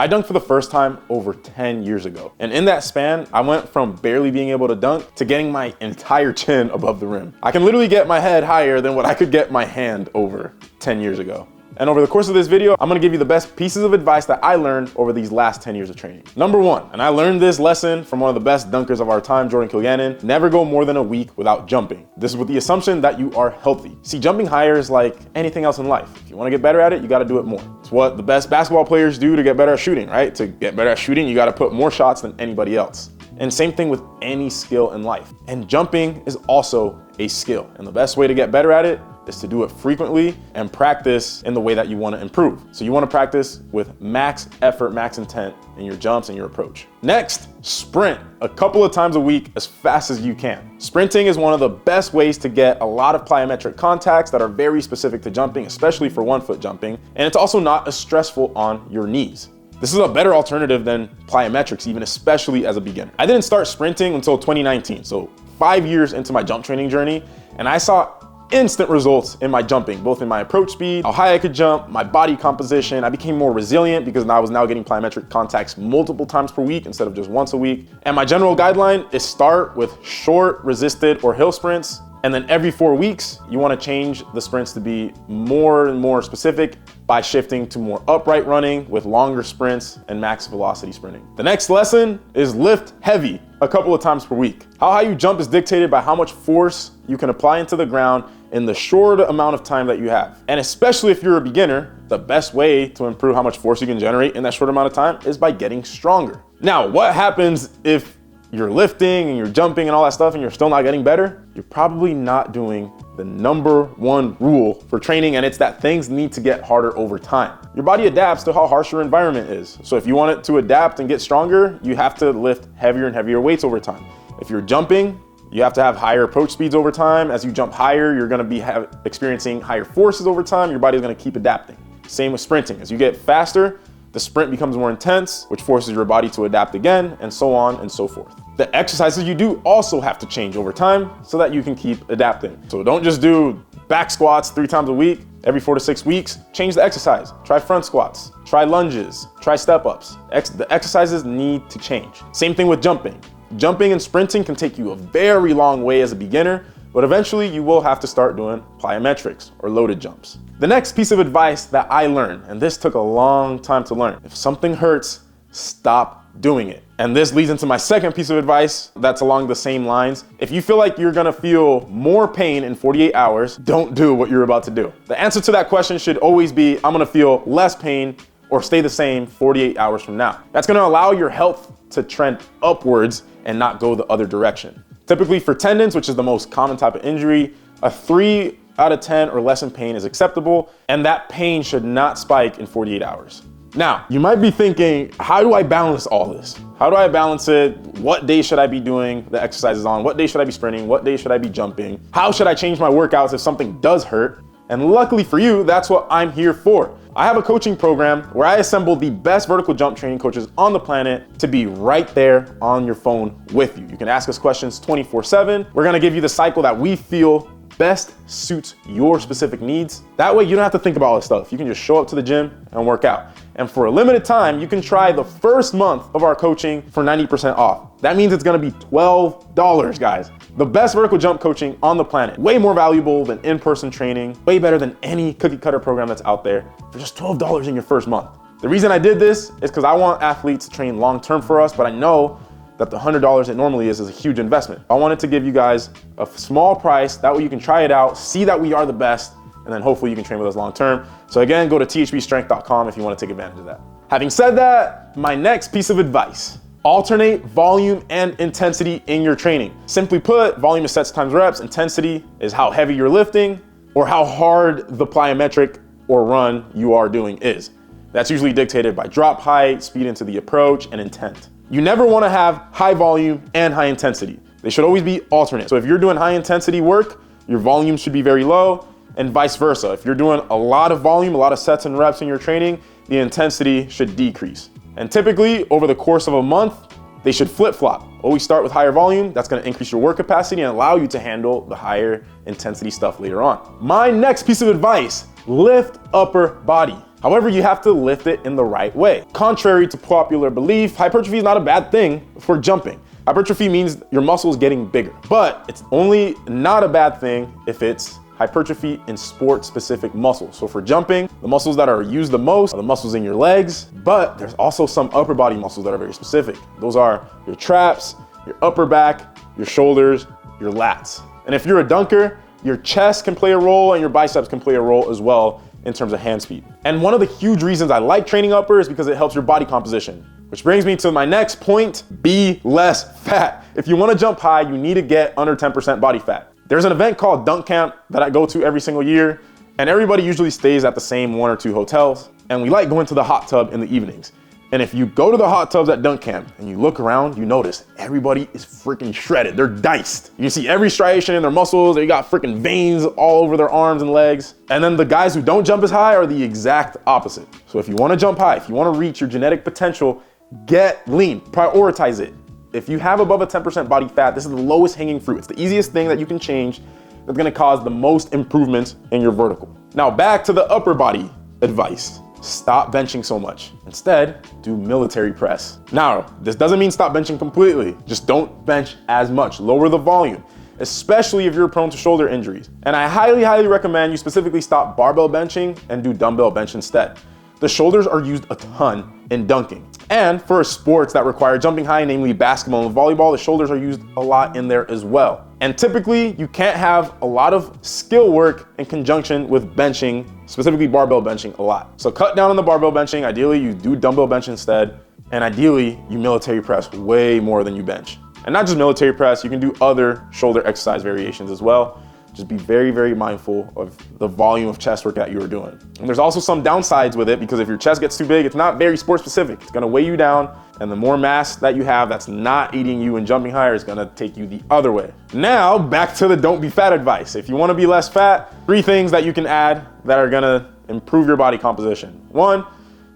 I dunked for the first time over 10 years ago. And in that span, I went from barely being able to dunk to getting my entire chin above the rim. I can literally get my head higher than what I could get my hand over 10 years ago. And over the course of this video, I'm gonna give you the best pieces of advice that I learned over these last 10 years of training. Number one, and I learned this lesson from one of the best dunkers of our time, Jordan Kilgannon, never go more than a week without jumping. This is with the assumption that you are healthy. See, jumping higher is like anything else in life. If you wanna get better at it, you gotta do it more. It's what the best basketball players do to get better at shooting, right? To get better at shooting, you gotta put more shots than anybody else. And same thing with any skill in life. And jumping is also a skill. And the best way to get better at it is to do it frequently and practice in the way that you want to improve. So you want to practice with max effort, max intent in your jumps and your approach. Next, sprint a couple of times a week as fast as you can. Sprinting is one of the best ways to get a lot of plyometric contacts that are very specific to jumping, especially for 1 foot jumping. And it's also not as stressful on your knees. This is a better alternative than plyometrics, even especially as a beginner. I didn't start sprinting until 2019, so 5 years into my jump training journey, and I saw instant results in my jumping, both in my approach speed, how high I could jump, my body composition. I became more resilient because I was now getting plyometric contacts multiple times per week instead of just once a week. And my general guideline is start with short, resisted, or hill sprints. And then every 4 weeks, you want to change the sprints to be more and more specific by shifting to more upright running with longer sprints and max velocity sprinting. The next lesson is lift heavy a couple of times per week. How high you jump is dictated by how much force you can apply into the ground in the short amount of time that you have. And especially if you're a beginner, the best way to improve how much force you can generate in that short amount of time is by getting stronger. Now, what happens if you're lifting and you're jumping and all that stuff and you're still not getting better? You're probably not doing the number one rule for training, and it's that things need to get harder over time. Your body adapts to how harsh your environment is. So if you want it to adapt and get stronger, you have to lift heavier and heavier weights over time. If you're jumping, you have to have higher approach speeds over time. As you jump higher, you're gonna be experiencing higher forces over time. Your body's gonna keep adapting. Same with sprinting. As you get faster, the sprint becomes more intense, which forces your body to adapt again, and so on and so forth. The exercises you do also have to change over time so that you can keep adapting. So don't just do back squats 3 times a week. Every 4 to 6 weeks, change the exercise. Try front squats, try lunges, try step ups. The exercises need to change. Same thing with jumping. Jumping and sprinting can take you a very long way as a beginner, but eventually you will have to start doing plyometrics or loaded jumps. The next piece of advice that I learned, and this took a long time to learn, if something hurts, stop doing it. And this leads into my second piece of advice that's along the same lines. If you feel like you're gonna feel more pain in 48 hours, don't do what you're about to do. The answer to that question should always be, I'm gonna feel less pain or stay the same 48 hours from now. That's gonna allow your health to trend upwards and not go the other direction. Typically for tendons, which is the most common type of injury, a 3 out of 10 or less in pain is acceptable, and that pain should not spike in 48 hours. Now, you might be thinking, how do I balance all this? How do I balance it? What day should I be doing the exercises on? What day should I be sprinting? What day should I be jumping? How should I change my workouts if something does hurt? And luckily for you, that's what I'm here for. I have a coaching program where I assemble the best vertical jump training coaches on the planet to be right there on your phone with you. You can ask us questions 24/7. We're gonna give you the cycle that we feel best suits your specific needs. That way you don't have to think about all this stuff. You can just show up to the gym and work out. And for a limited time, you can try the first month of our coaching for 90% off. That means it's gonna be $12, guys. The best vertical jump coaching on the planet. Way more valuable than in-person training, way better than any cookie cutter program that's out there for just $12 in your first month. The reason I did this is because I want athletes to train long-term for us, but I know that the $100 it normally is a huge investment. I wanted to give you guys a small price, that way you can try it out, see that we are the best, and then hopefully you can train with us long-term. So again, go to THPstrength.com if you want to take advantage of that. Having said that, my next piece of advice, alternate volume and intensity in your training. Simply put, volume is sets times reps, intensity is how heavy you're lifting or how hard the plyometric or run you are doing is. That's usually dictated by drop height, speed into the approach, and intent. You never want to have high volume and high intensity. They should always be alternate. So if you're doing high intensity work, your volume should be very low, and vice versa. If you're doing a lot of volume, a lot of sets and reps in your training, the intensity should decrease. And typically over the course of a month, they should flip-flop. Always start with higher volume. That's going to increase your work capacity and allow you to handle the higher intensity stuff later on. My next piece of advice, lift upper body. However, you have to lift it in the right way. Contrary to popular belief, hypertrophy is not a bad thing for jumping. Hypertrophy means your muscle is getting bigger, but it's only not a bad thing if it's hypertrophy in sport-specific muscles. So for jumping, the muscles that are used the most are the muscles in your legs, but there's also some upper body muscles that are very specific. Those are your traps, your upper back, your shoulders, your lats. And if you're a dunker, your chest can play a role and your biceps can play a role as well in terms of hand speed. And one of the huge reasons I like training upper is because it helps your body composition. Which brings me to my next point, be less fat. If you wanna jump high, you need to get under 10% body fat. There's an event called Dunk Camp that I go to every single year, and everybody usually stays at the same 1 or 2 hotels, and we like going to the hot tub in the evenings. And if you go to the hot tubs at Dunk Camp and you look around, you notice everybody is freaking shredded. They're diced. You see every striation in their muscles. They got freaking veins all over their arms and legs. And then the guys who don't jump as high are the exact opposite. So if you wanna jump high, if you wanna reach your genetic potential, get lean, prioritize it. If you have above a 10% body fat, this is the lowest hanging fruit. It's the easiest thing that you can change that's gonna cause the most improvements in your vertical. Now back to the upper body advice. Stop benching so much. Instead, do military press. Now, this doesn't mean stop benching completely. Just don't bench as much. Lower the volume, especially if you're prone to shoulder injuries. And I highly, highly recommend you specifically stop barbell benching and do dumbbell bench instead. The shoulders are used a ton in dunking. And for sports that require jumping high, namely basketball and volleyball, the shoulders are used a lot in there as well. And typically, you can't have a lot of skill work in conjunction with benching, specifically barbell benching a lot. So cut down on the barbell benching. Ideally, you do dumbbell bench instead. And ideally, you military press way more than you bench. And not just military press, you can do other shoulder exercise variations as well. Just be very, very mindful of the volume of chest work that you are doing. And there's also some downsides with it because if your chest gets too big, it's not very sport specific. It's gonna weigh you down, and the more mass that you have that's not aiding you in jumping higher is gonna take you the other way. Now, back to the don't be fat advice. If you wanna be less fat, 3 things that you can add that are gonna improve your body composition. 1,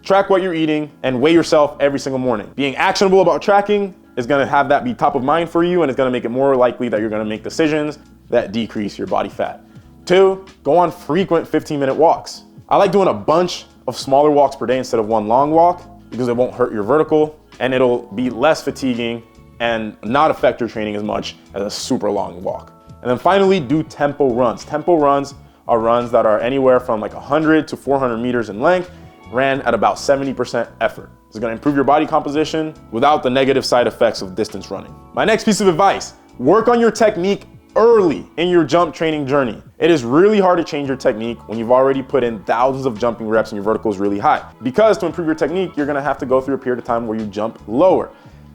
track what you're eating and weigh yourself every single morning. Being actionable about tracking is gonna have that be top of mind for you, and it's gonna make it more likely that you're gonna make decisions that decrease your body fat. 2, go on frequent 15-minute walks. I like doing a bunch of smaller walks per day instead of 1 long walk because it won't hurt your vertical and it'll be less fatiguing and not affect your training as much as a super long walk. And then finally, do tempo runs. Tempo runs are runs that are anywhere from like 100 to 400 meters in length, ran at about 70% effort. It's gonna improve your body composition without the negative side effects of distance running. My next piece of advice, work on your technique early in your jump training journey. It is really hard to change your technique when you've already put in thousands of jumping reps and your vertical is really high. Because to improve your technique, you're gonna have to go through a period of time where you jump lower.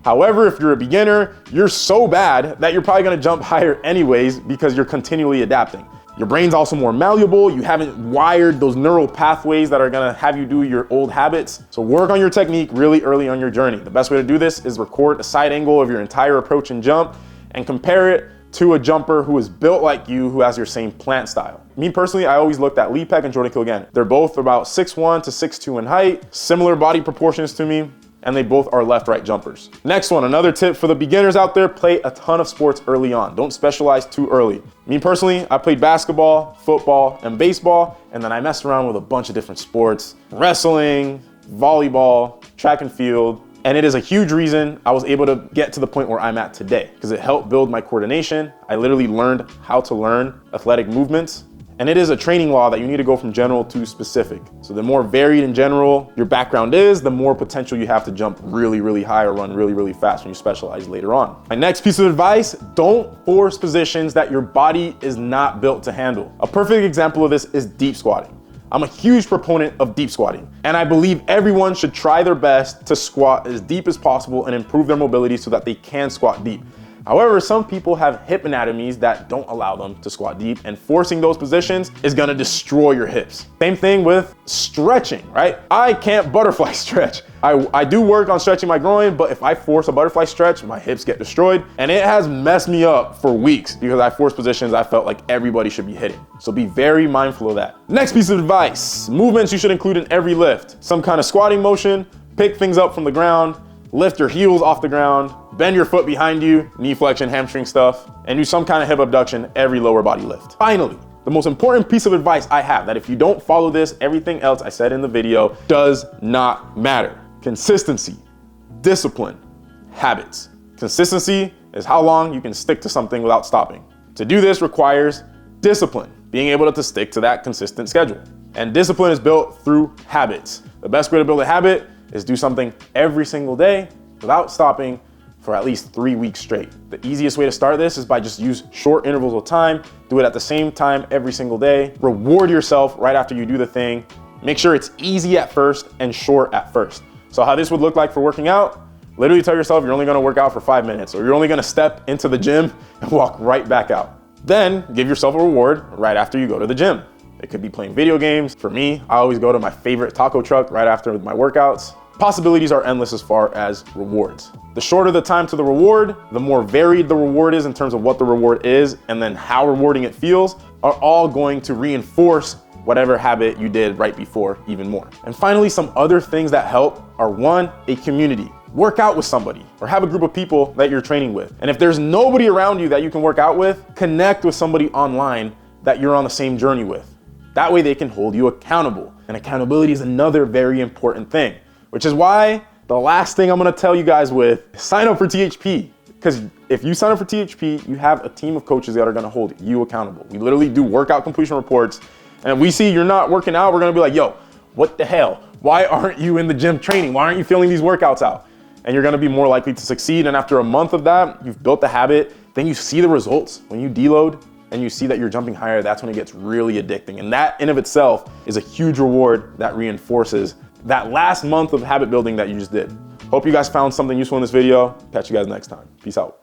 However, if you're a beginner, you're so bad that you're probably gonna jump higher anyways because you're continually adapting. Your brain's also more malleable. You haven't wired those neural pathways that are gonna have you do your old habits. So work on your technique really early on your journey. The best way to do this is record a side angle of your entire approach and jump and compare it to a jumper who is built like you, who has your same plant style. Me personally, I always looked at Lee Peck and Jordan Kilgannon. They're both about 6'1" to 6'2" in height, similar body proportions to me, and they both are left-right jumpers. Next one, another tip for the beginners out there, play a ton of sports early on. Don't specialize too early. Me personally, I played basketball, football, and baseball, and then I messed around with a bunch of different sports, wrestling, volleyball, track and field, and it is a huge reason I was able to get to the point where I'm at today because it helped build my coordination. I literally learned how to learn athletic movements. And it is a training law that you need to go from general to specific. So the more varied in general your background is, the more potential you have to jump really, really high or run really, really fast when you specialize later on. My next piece of advice, don't force positions that your body is not built to handle. A perfect example of this is deep squatting. I'm a huge proponent of deep squatting, and I believe everyone should try their best to squat as deep as possible and improve their mobility so that they can squat deep. However, some people have hip anatomies that don't allow them to squat deep, and forcing those positions is gonna destroy your hips. Same thing with stretching, right? I can't butterfly stretch. I do work on stretching my groin, but if I force a butterfly stretch, my hips get destroyed, and it has messed me up for weeks because I forced positions I felt like everybody should be hitting. So be very mindful of that. Next piece of advice, movements you should include in every lift. Some kind of squatting motion, pick things up from the ground, lift your heels off the ground, bend your foot behind you, knee flexion, hamstring stuff, and do some kind of hip abduction every lower body lift. Finally, the most important piece of advice I have, that if you don't follow this, everything else I said in the video does not matter. Consistency, discipline, habits. Consistency is how long you can stick to something without stopping. To do this requires discipline, being able to stick to that consistent schedule. And discipline is built through habits. The best way to build a habit is do something every single day without stopping for at least 3 weeks straight. The easiest way to start this is by just use short intervals of time, do it at the same time every single day, reward yourself right after you do the thing. Make sure it's easy at first and short at first. So how this would look like for working out, literally tell yourself you're only gonna work out for 5 minutes, or you're only gonna step into the gym and walk right back out. Then give yourself a reward right after you go to the gym. It could be playing video games. For me, I always go to my favorite taco truck right after my workouts. Possibilities are endless as far as rewards. The shorter the time to the reward, the more varied the reward is in terms of what the reward is, and then how rewarding it feels, are all going to reinforce whatever habit you did right before even more. And finally, some other things that help are: 1, a community. Work out with somebody or have a group of people that you're training with. And if there's nobody around you that you can work out with, connect with somebody online that you're on the same journey with. That way they can hold you accountable. And accountability is another very important thing, which is why the last thing I'm gonna tell you guys with, sign up for THP. Because if you sign up for THP, you have a team of coaches that are gonna hold you accountable. We literally do workout completion reports. And if we see you're not working out, we're gonna be like, yo, what the hell? Why aren't you in the gym training? Why aren't you filling these workouts out? And you're gonna be more likely to succeed. And after a month of that, you've built the habit, then you see the results. When you deload and you see that you're jumping higher, that's when it gets really addicting. And that in of itself is a huge reward that reinforces that last month of habit building that you just did. Hope you guys found something useful in this video. Catch you guys next time. Peace out.